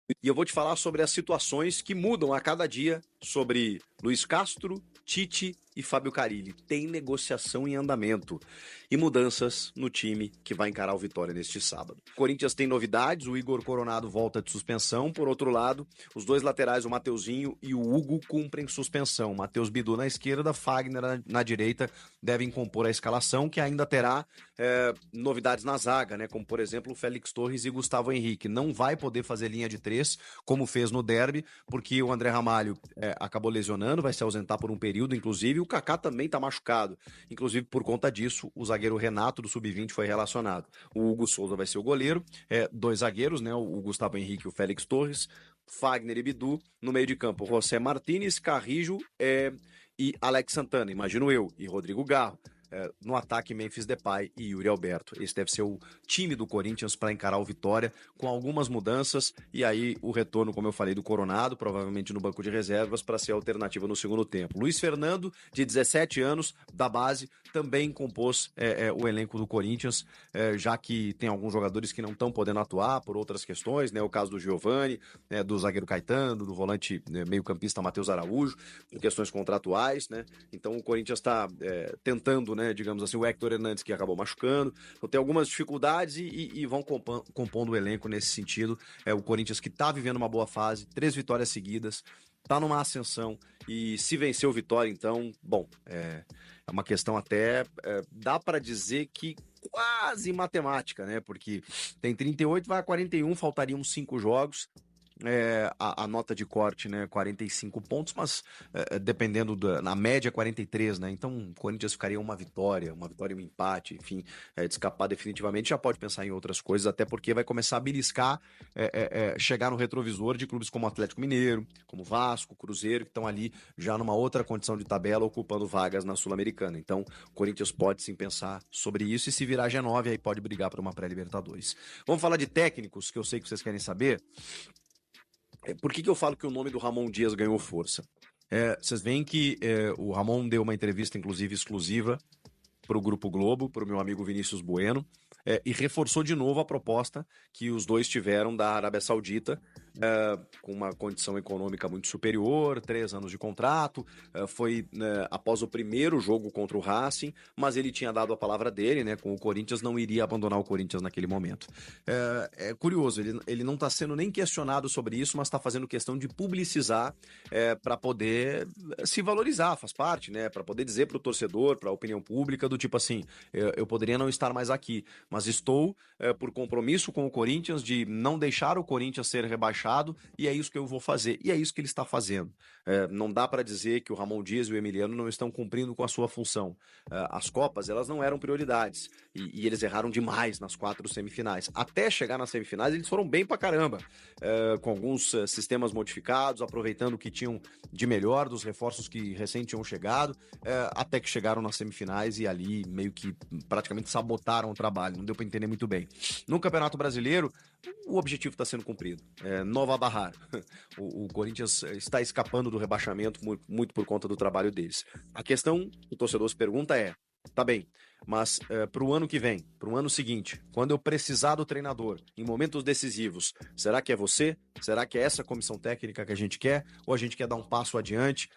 E eu vou te falar sobre as situações que mudam a cada dia sobre Luiz Castro, Tite e Fábio Carille. Tem negociação em andamento e mudanças no time que vai encarar o Vitória neste sábado. O Corinthians tem novidades, o Igor Coronado volta de suspensão. Por outro lado, os dois laterais, o Mateuzinho e o Hugo, cumprem suspensão. Matheus Bidu na esquerda, Fagner na direita, devem compor a escalação, que ainda terá novidades na zaga, né? Como, por exemplo, o Félix Torres e Gustavo Henrique. Não vai poder fazer linha de três, como fez no derby, porque o André Ramalho acabou lesionando, vai se ausentar por um período, inclusive. O Kaká também está machucado. Inclusive, por conta disso, o zagueiro Renato, do Sub-20, foi relacionado. O Hugo Souza vai ser o goleiro. Dois zagueiros, né? O Gustavo Henrique e o Félix Torres. Fagner e Bidu. No meio de campo, José Martínez, Carrijo e Alex Santana, imagino eu, e Rodrigo Garro. No ataque, Memphis Depay e Yuri Alberto. Esse deve ser o time do Corinthians para encarar o Vitória, com algumas mudanças, e aí o retorno, como eu falei, do Coronado, provavelmente no banco de reservas, para ser alternativa no segundo tempo. Luiz Fernando, de 17 anos, da base, também compôs o elenco do Corinthians, já que tem alguns jogadores que não estão podendo atuar por outras questões, né? O caso do Giovani, do zagueiro Caetano, do volante meio-campista Matheus Araújo, por questões contratuais, né? Então o Corinthians está tentando, né, digamos assim, o Hector Hernandes, que acabou machucando. Então, tem algumas dificuldades e vão compondo o elenco nesse sentido. O Corinthians, que está vivendo uma boa fase, 3 vitórias seguidas, está numa ascensão, e se vencer o Vitória, então, bom, é uma questão até, dá para dizer que quase matemática, né? Porque tem 38, vai a 41, faltariam 5 jogos. A nota de corte, né, 45 pontos, mas dependendo na média 43, né? Então o Corinthians ficaria uma vitória e um empate, enfim, de escapar definitivamente. Já pode pensar em outras coisas, até porque vai começar a beliscar, chegar no retrovisor de clubes como Atlético Mineiro, como Vasco, Cruzeiro, que estão ali já numa outra condição de tabela, ocupando vagas na Sul-Americana. Então o Corinthians pode sim pensar sobre isso, e se virar G9, aí pode brigar por uma pré-Libertadores. Vamos falar de técnicos, que eu sei que vocês querem saber. Por que eu falo que o nome do Ramon Dias ganhou força? Vocês veem que o Ramon deu uma entrevista, inclusive, exclusiva para o Grupo Globo, para o meu amigo Vinícius Bueno, e reforçou de novo a proposta que os dois tiveram da Arábia Saudita, com uma condição econômica muito superior, 3 anos de contrato. Foi após o primeiro jogo contra o Racing, mas ele tinha dado a palavra dele, né, com o Corinthians, não iria abandonar o Corinthians naquele momento. É curioso, ele não está sendo nem questionado sobre isso, mas está fazendo questão de publicizar, para poder se valorizar, faz parte, né, para poder dizer para o torcedor, para a opinião pública, do tipo assim, eu poderia não estar mais aqui, mas estou por compromisso com o Corinthians de não deixar o Corinthians ser rebaixado, e é isso que eu vou fazer, e é isso que ele está fazendo. Não dá para dizer que o Ramon Dias e o Emiliano não estão cumprindo com a sua função. As Copas, elas não eram prioridades, e eles erraram demais nas 4 semifinais. Até chegar nas semifinais, eles foram bem pra caramba, com alguns sistemas modificados, aproveitando o que tinham de melhor dos reforços que recém tinham chegado, até que chegaram nas semifinais e ali meio que praticamente sabotaram o trabalho, não deu para entender muito bem. No Campeonato Brasileiro, o objetivo está sendo cumprido. Nova Barrar. O Corinthians está escapando do rebaixamento muito por conta do trabalho deles. A questão que o torcedor se pergunta tá bem, mas para o ano que vem, para o ano seguinte, quando eu precisar do treinador, em momentos decisivos, será que é você? Será que é essa comissão técnica que a gente quer? Ou a gente quer dar um passo adiante?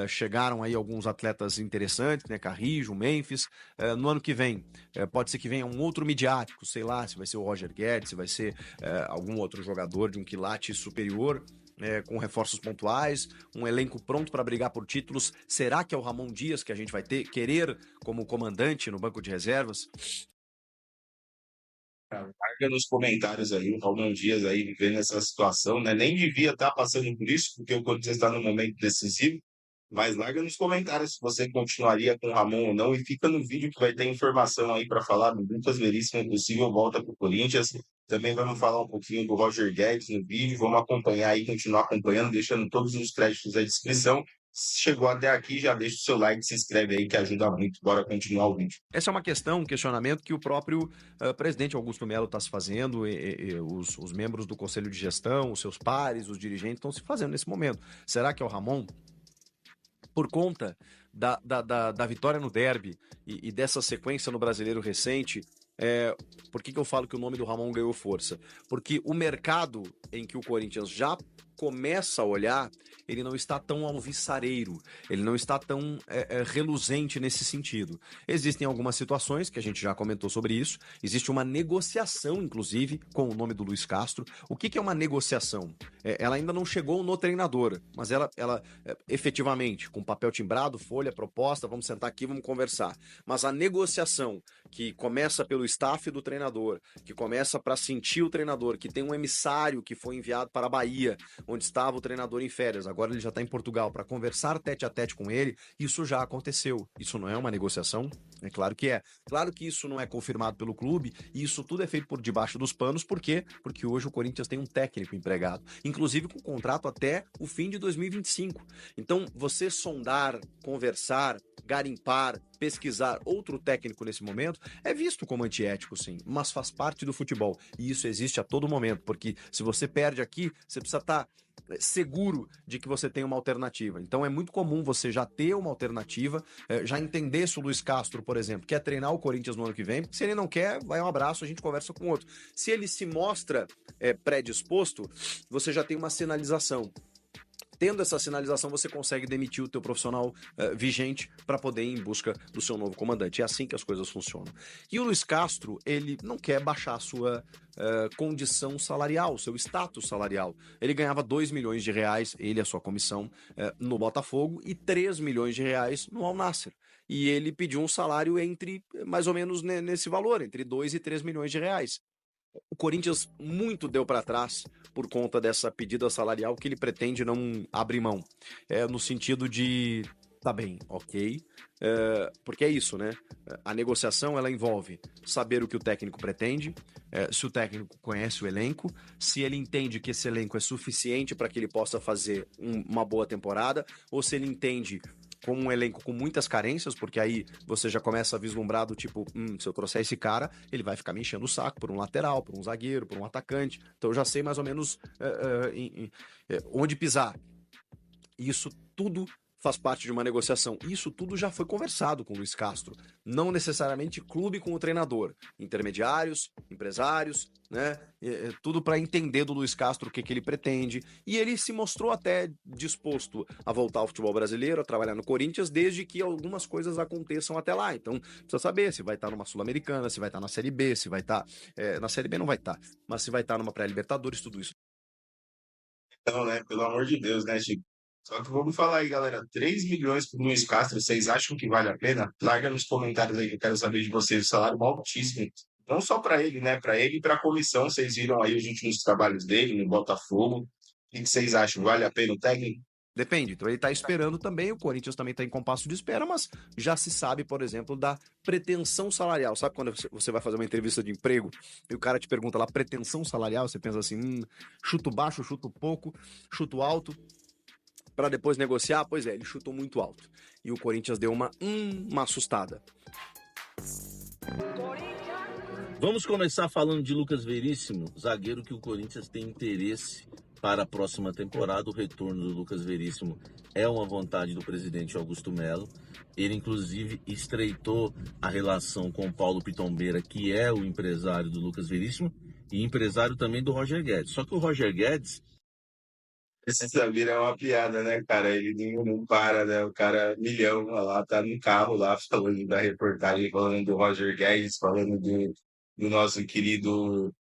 Chegaram aí alguns atletas interessantes, né? Carrijo, Memphis. No ano que vem, pode ser que venha um outro midiático, sei lá, se vai ser o Roger Guedes, se vai ser algum outro jogador de um quilate superior, com reforços pontuais, um elenco pronto para brigar por títulos. Será que é o Ramon Dias que a gente vai querer como comandante no banco de reservas? Larga nos comentários aí, o Ramon Dias aí vivendo essa situação, né? Nem devia estar passando por isso, porque o Corinthians está no momento decisivo, mas larga nos comentários se você continuaria com o Ramon ou não, e fica no vídeo que vai ter informação aí para falar do Lucas Veríssimo, possível volta para o Corinthians. Também vamos falar um pouquinho do Roger Guedes no vídeo, vamos acompanhar aí, continuar acompanhando, deixando todos os créditos à descrição. Se chegou até aqui, já deixa o seu like, se inscreve aí que ajuda muito. Bora continuar o vídeo. Essa é uma questão, um questionamento que o próprio presidente Augusto Melo está se fazendo, e os membros do Conselho de Gestão, os seus pares, os dirigentes estão se fazendo nesse momento. Será que é o Ramon? Por conta da vitória no derby e dessa sequência no Brasileiro recente, Por que eu falo que o nome do Ramon ganhou força? Porque o mercado em que o Corinthians já começa a olhar, ele não está tão alvissareiro, ele não está tão reluzente nesse sentido. Existem algumas situações que a gente já comentou sobre isso, existe uma negociação, inclusive, com o nome do Luiz Castro. O que é uma negociação? Ela ainda não chegou no treinador, mas ela efetivamente, com papel timbrado, folha, proposta, vamos sentar aqui, vamos conversar. Mas a negociação que começa pelo staff do treinador, que começa para sentir o treinador, que tem um emissário que foi enviado para a Bahia, onde estava o treinador em férias, agora ele já está em Portugal, para conversar tete a tete com ele, isso já aconteceu. Isso não é uma negociação? É claro que é. Claro que isso não é confirmado pelo clube, e isso tudo é feito por debaixo dos panos, por quê? Porque hoje o Corinthians tem um técnico empregado, inclusive com contrato até o fim de 2025. Então, você sondar, conversar, garimpar, pesquisar outro técnico nesse momento é visto como antiético, sim, mas faz parte do futebol, e isso existe a todo momento, porque se você perde aqui, você precisa estar seguro de que você tem uma alternativa. Então é muito comum você já ter uma alternativa, já entender se o Luiz Castro, por exemplo, quer treinar o Corinthians no ano que vem. Se ele não quer, vai um abraço, a gente conversa com outro. Se ele se mostra predisposto, você já tem uma sinalização. Tendo essa sinalização, você consegue demitir o teu profissional vigente para poder ir em busca do seu novo comandante. É assim que as coisas funcionam. E o Luiz Castro, ele não quer baixar a sua condição salarial, seu status salarial. Ele ganhava 2 milhões de reais, ele e a sua comissão, no Botafogo, e 3 milhões de reais no Al Nassr. E ele pediu um salário entre, mais ou menos nesse valor, entre 2 e 3 milhões de reais. O Corinthians muito deu para trás por conta dessa pedida salarial que ele pretende não abrir mão. No sentido de, tá bem, ok, porque é isso, né? A negociação, ela envolve saber o que o técnico pretende, se o técnico conhece o elenco, se ele entende que esse elenco é suficiente para que ele possa fazer uma boa temporada, ou se ele entende como um elenco com muitas carências, porque aí você já começa a vislumbrar do tipo, se eu trouxer esse cara, ele vai ficar me enchendo o saco por um lateral, por um zagueiro, por um atacante. Então eu já sei mais ou menos onde pisar. Isso tudo faz parte de uma negociação. Isso tudo já foi conversado com o Luiz Castro. Não necessariamente clube com o treinador. Intermediários, empresários, né? Tudo para entender do Luiz Castro o que ele pretende. E ele se mostrou até disposto a voltar ao futebol brasileiro, a trabalhar no Corinthians, desde que algumas coisas aconteçam até lá. Então, precisa saber se vai estar numa Sul-Americana, se vai estar na Série B, se vai estar... na Série B não vai estar, mas se vai estar numa pré-Libertadores, tudo isso. Então, né, pelo amor de Deus, né, Chico? Só que vamos falar aí, galera. 3 milhões pro Luiz Castro, vocês acham que vale a pena? Larga nos comentários aí que eu quero saber de vocês. O salário altíssimo. Não só para ele, né? Para ele e para a comissão. Vocês viram aí os últimos trabalhos dele no Botafogo. O que vocês acham? Vale a pena o técnico? Depende, então ele tá esperando também, o Corinthians também tá em compasso de espera, mas já se sabe, por exemplo, da pretensão salarial. Sabe quando você vai fazer uma entrevista de emprego e o cara te pergunta lá, pretensão salarial, você pensa assim, chuto baixo, chuto pouco, chuto alto, para depois negociar? Pois é, ele chutou muito alto. E o Corinthians deu uma assustada. Vamos começar falando de Lucas Veríssimo, zagueiro que o Corinthians tem interesse para a próxima temporada. O retorno do Lucas Veríssimo é uma vontade do presidente Augusto Melo. Ele, inclusive, estreitou a relação com o Paulo Pitombeira, que é o empresário do Lucas Veríssimo, e empresário também do Roger Guedes. Só que o Roger Guedes... Esse Samir é uma piada, né, cara? Ele não para, né? O cara, milhão, lá, tá no carro lá, falando da reportagem, falando do Roger Guedes, falando do nosso querido...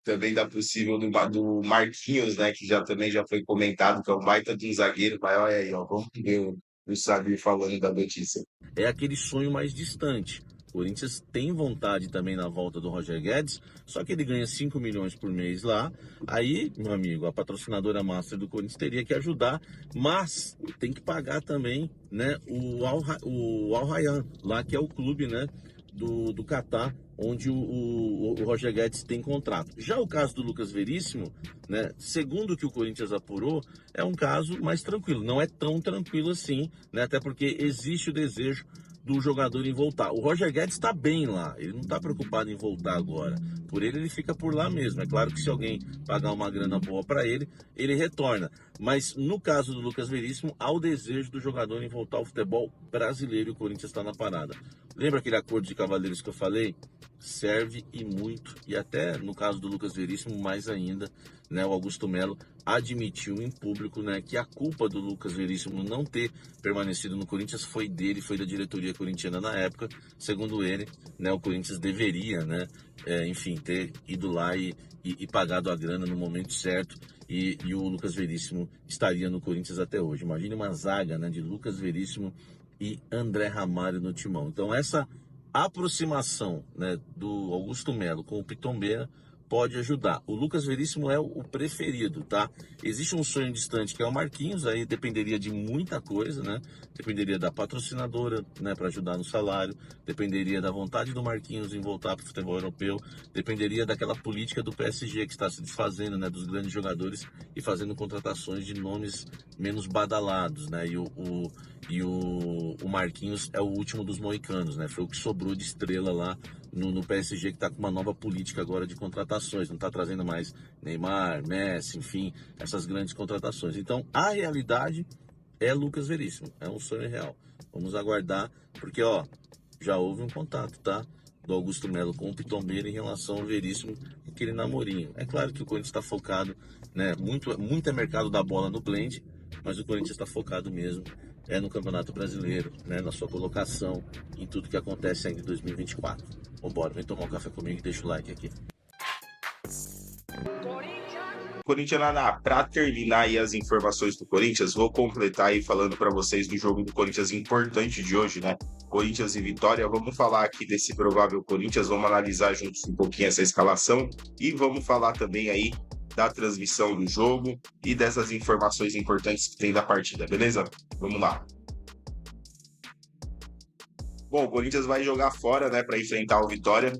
também da possível do Marquinhos, né, que também já foi comentado, que é um baita de um zagueiro, mas olha aí, ó, vamos ver o Sabir falando da notícia. É aquele sonho mais distante. O Corinthians tem vontade também na volta do Roger Guedes, só que ele ganha 5 milhões por mês lá. Aí, meu amigo, a patrocinadora master do Corinthians teria que ajudar, mas tem que pagar também, né, o Al Rayyan, lá que é o clube, né, do Catar, onde o Roger Guedes tem contrato. Já o caso do Lucas Veríssimo, né, segundo o que o Corinthians apurou, é um caso mais tranquilo. Não é tão tranquilo assim, né, até porque existe o desejo do jogador em voltar. O Roger Guedes está bem lá, ele não está preocupado em voltar agora. Por ele fica por lá mesmo. É claro que se alguém pagar uma grana boa para ele, ele retorna. Mas no caso do Lucas Veríssimo, há o desejo do jogador em voltar ao futebol brasileiro e o Corinthians está na parada. Lembra aquele acordo de cavaleiros que eu falei? Serve e muito, e até no caso do Lucas Veríssimo, mais ainda, né? O Augusto Melo admitiu em público, né, que a culpa do Lucas Veríssimo não ter permanecido no Corinthians foi dele, foi da diretoria corintiana na época. Segundo ele, né, o Corinthians deveria, né, enfim, ter ido lá e pagado a grana no momento certo, e o Lucas Veríssimo estaria no Corinthians até hoje. Imagine uma zaga, né, de Lucas Veríssimo e André Ramalho no timão. Então essa aproximação, né, do Augusto Melo com o Pitombeira pode ajudar. O Lucas Veríssimo é o preferido, tá? Existe um sonho distante que é o Marquinhos, aí dependeria de muita coisa, né? Dependeria da patrocinadora, né, para ajudar no salário, dependeria da vontade do Marquinhos em voltar para o futebol europeu, dependeria daquela política do PSG que está se desfazendo, né, dos grandes jogadores e fazendo contratações de nomes menos badalados, né? E o Marquinhos é o último dos moicanos, né? Foi o que sobrou de estrela lá no PSG, que está com uma nova política agora de contratações, não está trazendo mais Neymar, Messi, enfim, essas grandes contratações. Então, a realidade é Lucas Veríssimo, é um sonho real. Vamos aguardar, porque, ó, já houve um contato, tá? Do Augusto Melo com o Pitombeira em relação ao Veríssimo, aquele namorinho. É claro que o Corinthians está focado, né? Muito é mercado da bola no blend, mas o Corinthians está focado mesmo no Campeonato Brasileiro, né, na sua colocação, em tudo que acontece ainda em 2024. Vambora, vem tomar um café comigo e deixa o like aqui. Corinthians, para terminar aí as informações do Corinthians, vou completar aí falando para vocês do jogo do Corinthians importante de hoje, né? Corinthians e Vitória. Vamos falar aqui desse provável Corinthians, vamos analisar juntos um pouquinho essa escalação e vamos falar também aí da transmissão do jogo e dessas informações importantes que tem da partida, beleza? Vamos lá. Bom, o Corinthians vai jogar fora, né, para enfrentar o Vitória.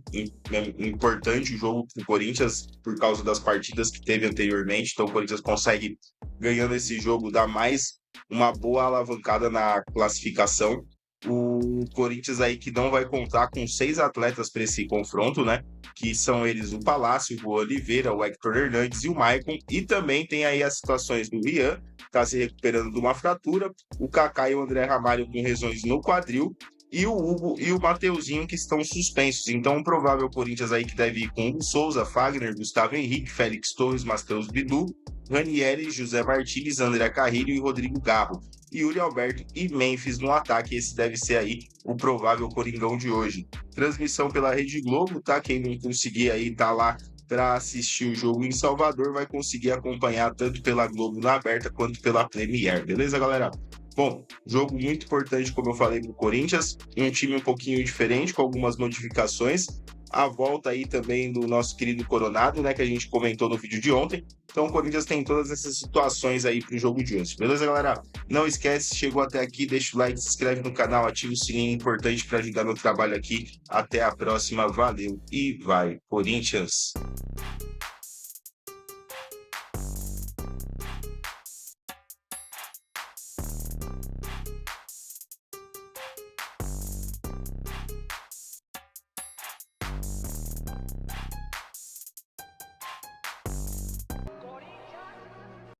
Importante o jogo para o Corinthians por causa das partidas que teve anteriormente. Então o Corinthians consegue, ganhando esse jogo, dar mais uma boa alavancada na classificação. O Corinthians aí que não vai contar com 6 atletas para esse confronto, né? Que são eles o Palácio, o Oliveira, o Hector Hernandes e o Maicon. E também tem aí as situações do Ian, que está se recuperando de uma fratura, o Kaká e o André Ramalho com lesões no quadril, e o Hugo e o Mateuzinho que estão suspensos. Então, um provável Corinthians aí que deve ir com Hugo Souza, Fagner, Gustavo Henrique, Félix Torres, Matheus Bidu, Ranieri, José Martins, André Carrilho e Rodrigo Garro. Yuri Alberto e Memphis no ataque. Esse deve ser aí o provável Coringão de hoje. Transmissão pela Rede Globo, tá? Quem não conseguir aí tá lá para assistir o jogo em Salvador vai conseguir acompanhar tanto pela Globo na aberta quanto pela Premier, beleza, galera? Bom, jogo muito importante, como eu falei, pro Corinthians, um time um pouquinho diferente, com algumas modificações. A volta aí também do nosso querido Coronado, né, que a gente comentou no vídeo de ontem. Então o Corinthians tem todas essas situações aí pro jogo de hoje. Beleza, galera? Não esquece, chegou até aqui, deixa o like, se inscreve no canal, ativa o sininho importante para ajudar no trabalho aqui. Até a próxima, valeu e vai, Corinthians!